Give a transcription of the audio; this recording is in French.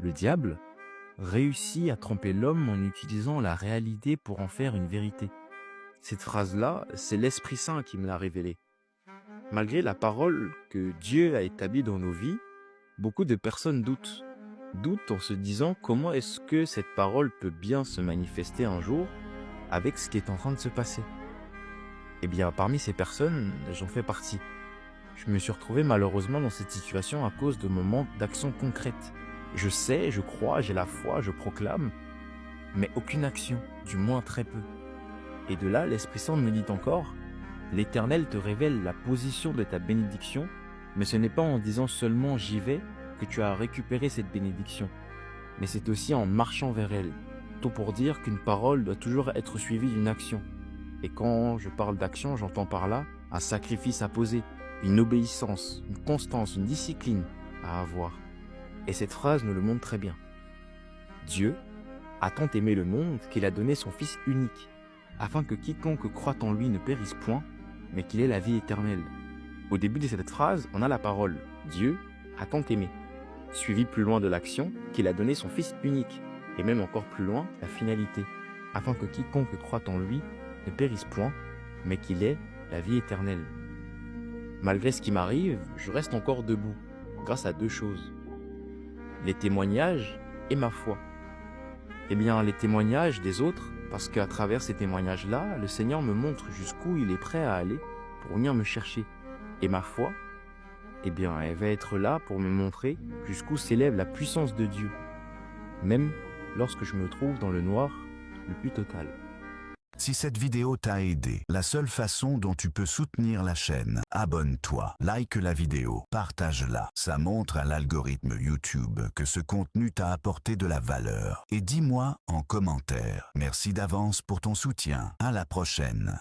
Le diable réussit à tromper l'homme en utilisant la réalité pour en faire une vérité. Cette phrase-là, c'est l'Esprit Saint qui me l'a révélée. Malgré la parole que Dieu a établie dans nos vies, beaucoup de personnes doutent. Doutent en se disant comment est-ce que cette parole peut bien se manifester un jour avec ce qui est en train de se passer. Eh bien, parmi ces personnes, j'en fais partie. Je me suis retrouvé malheureusement dans cette situation à cause de mon manque d'action concrète. Je sais, je crois, j'ai la foi, je proclame, mais aucune action, du moins très peu. Et de là, l'Esprit Saint me dit encore, l'Éternel te révèle la position de ta bénédiction, mais ce n'est pas en disant seulement j'y vais que tu as récupéré cette bénédiction, mais c'est aussi en marchant vers elle. Tout pour dire qu'une parole doit toujours être suivie d'une action. Et quand je parle d'action, j'entends par là un sacrifice à poser, une obéissance, une constance, une discipline à avoir. Et cette phrase nous le montre très bien. Dieu a tant aimé le monde qu'il a donné son Fils unique, afin que quiconque croit en lui ne périsse point, mais qu'il ait la vie éternelle. Au début de cette phrase, on a la parole « Dieu a tant aimé », suivi plus loin de l'action qu'il a donné son Fils unique, et même encore plus loin, la finalité, afin que quiconque croit en lui ne périsse point, mais qu'il ait la vie éternelle. Malgré ce qui m'arrive, je reste encore debout, grâce à deux choses. Les témoignages et ma foi. Eh bien, les témoignages des autres, parce qu'à travers ces témoignages-là, le Seigneur me montre jusqu'où il est prêt à aller pour venir me chercher. Et ma foi, eh bien, elle va être là pour me montrer jusqu'où s'élève la puissance de Dieu, même lorsque je me trouve dans le noir le plus total. Si cette vidéo t'a aidé, la seule façon dont tu peux soutenir la chaîne, abonne-toi, like la vidéo, partage-la. Ça montre à l'algorithme YouTube que ce contenu t'a apporté de la valeur. Et dis-moi en commentaire. Merci d'avance pour ton soutien. À la prochaine.